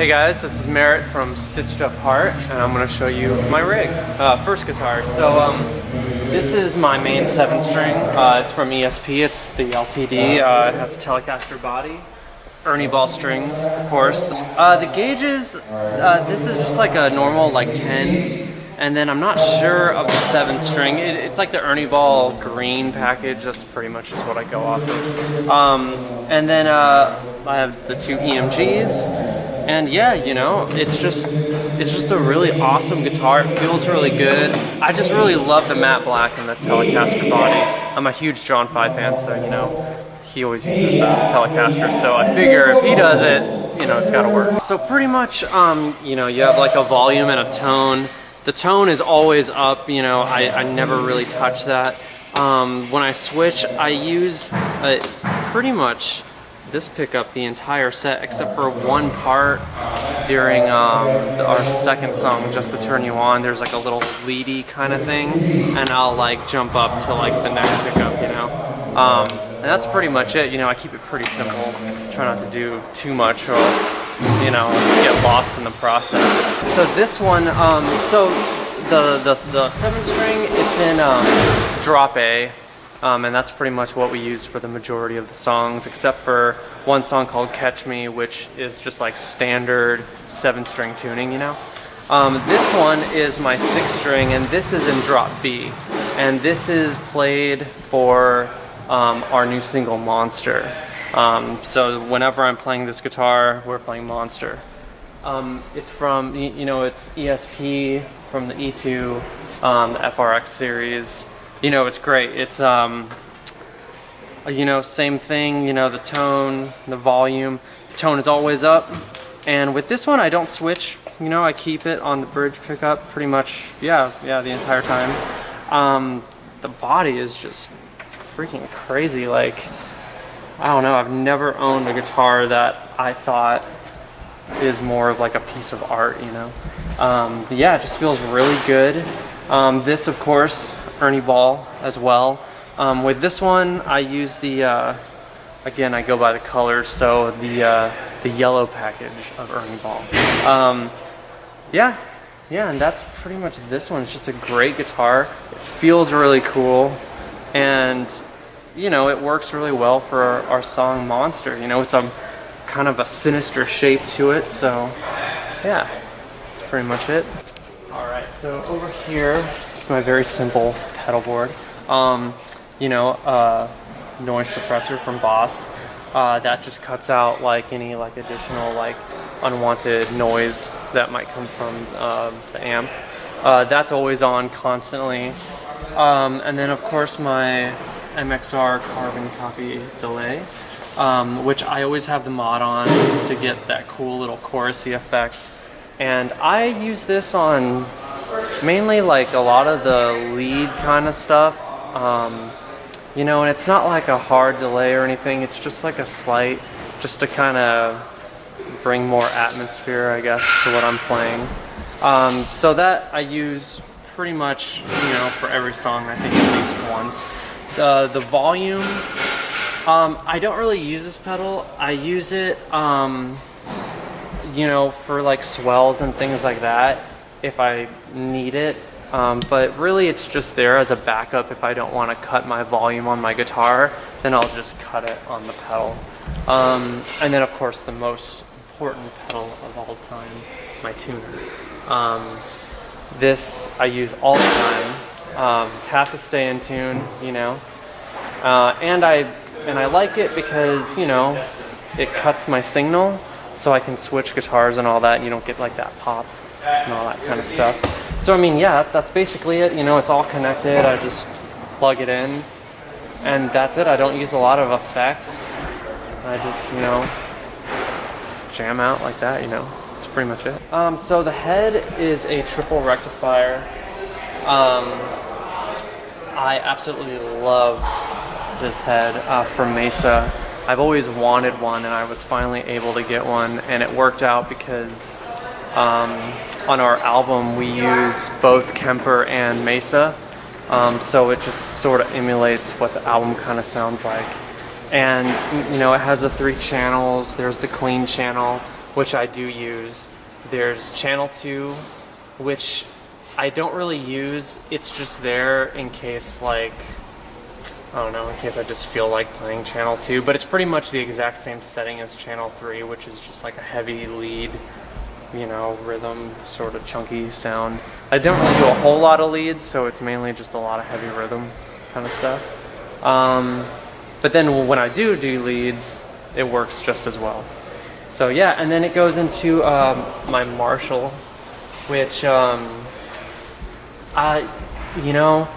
Hey guys, this is Merritt from Stitched Up Heart, and I'm going to show you my rig. First guitar. So this is my main 7-string. It's from ESP. It's the LTD. It has a Telecaster body, Ernie Ball strings, of course. The gauges. This is just like a normal 10. And then I'm not sure of the 7-string. It's like the Ernie Ball green package. That's pretty much just what I go off of. And then I have the 2 EMGs. And yeah, you know, it's just a really awesome guitar. It feels really good. I just really love the matte black and the Telecaster body. I'm a huge John 5 fan, so you know, he always uses the Telecaster. So I figure if he does it, you know, it's got to work. So pretty much, you know, you have like a volume and a tone. The tone is always up, you know, I never really touch that. When I switch, I use pretty much this pickup the entire set, except for one part during our second song, Just to Turn You On. There's like a little leady kind of thing, and I'll like jump up to like the next pickup, you know. And that's pretty much it, you know, I keep it pretty simple. Try not to do too much or else, you know, get lost in the process. So this one, so the 7-string, it's in drop A, and that's pretty much what we use for the majority of the songs, except for one song called Catch Me, which is just like standard 7-string tuning, you know. This one is my 6-string, and this is in drop B, and this is played for our new single Monster. So whenever I'm playing this guitar, we're playing Monster. It's from, you know, it's ESP from the E2, the FRX series. You know, it's great. It's, you know, same thing, you know, the tone, the volume. The tone is always up. And with this one, I don't switch. You know, I keep it on the bridge pickup pretty much, yeah, the entire time. The body is just freaking crazy. Like, I don't know, I've never owned a guitar that I thought is more of like a piece of art, you know. Yeah, it just feels really good. This, of course, Ernie Ball as well. With this one, I use the, again, I go by the colors, so the yellow package of Ernie Ball. Yeah, and that's pretty much this one. It's just a great guitar. It feels really cool, and you know, it works really well for our song Monster. You know, it's a kind of a sinister shape to it, so yeah, that's pretty much it. Alright, so over here, it's my very simple pedal board. You know, noise suppressor from Boss. That just cuts out like any like additional like unwanted noise that might come from the amp. That's always on constantly. And then of course my MXR carbon copy delay, which I always have the mod on to get that cool little chorusy effect. And I use this on mainly like a lot of the lead kind of stuff. You know, and it's not like a hard delay or anything, it's just like a slight, just to kind of bring more atmosphere, I guess, to what I'm playing. So that I use pretty much, you know, for every song, I think at least once. The volume, I don't really use this pedal. I use it, you know, for like swells and things like that if I need it. But really it's just there as a backup. If I don't want to cut my volume on my guitar, then I'll just cut it on the pedal. And then of course the most important pedal of all time, my tuner. This I use all the time. Have to stay in tune, you know. And I like it because, you know, it cuts my signal, so I can switch guitars and all that, and you don't get like that pop and all that kind of stuff. So I mean, yeah, that's basically it. You know, it's all connected. I just plug it in, and that's it. I don't use a lot of effects. I just, you know, just jam out like that, you know. That's pretty much it. So the head is a triple rectifier. I absolutely love this head from Mesa. I've always wanted one, and I was finally able to get one, and it worked out because on our album we use both Kemper and Mesa, so it just sort of emulates what the album kind of sounds like. And you know, it has the 3 channels. There's the clean channel, which I do use. There's channel 2, which I don't really use. It's just there in case, like, I don't know, in case I just feel like playing channel 2, but it's pretty much the exact same setting as channel 3, which is just like a heavy lead, you know, rhythm, sort of chunky sound. I don't really do a whole lot of leads, so it's mainly just a lot of heavy rhythm kind of stuff. But then when I do leads, it works just as well. So yeah, and then it goes into my Marshall, which, you know,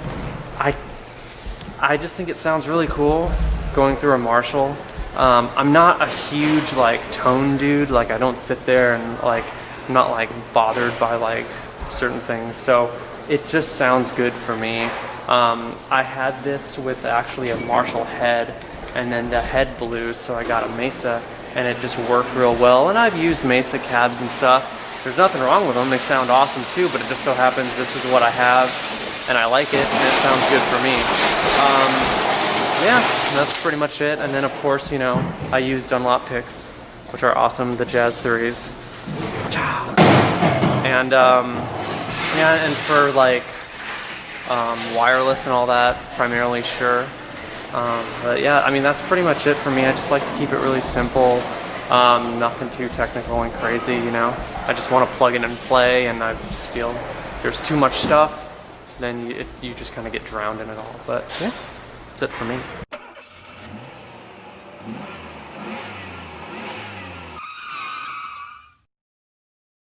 I just think it sounds really cool going through a Marshall. I'm not a huge like tone dude. Like I don't sit there and like, I'm not like bothered by like certain things. So it just sounds good for me. I had this with actually a Marshall head, and then the head blew, so I got a Mesa, and it just worked real well. And I've used Mesa cabs and stuff. There's nothing wrong with them. They sound awesome too, but it just so happens this is what I have, and I like it, and it sounds good for me. Yeah, that's pretty much it. And then of course, you know, I use Dunlop picks, which are awesome, the Jazz 3s. And yeah, and for like wireless and all that, primarily Shure. But yeah, I mean, that's pretty much it for me. I just like to keep it really simple, nothing too technical and crazy, you know. I just want to plug in and play, and I just feel there's too much stuff, then you just kind of get drowned in it all. But yeah, that's it for me.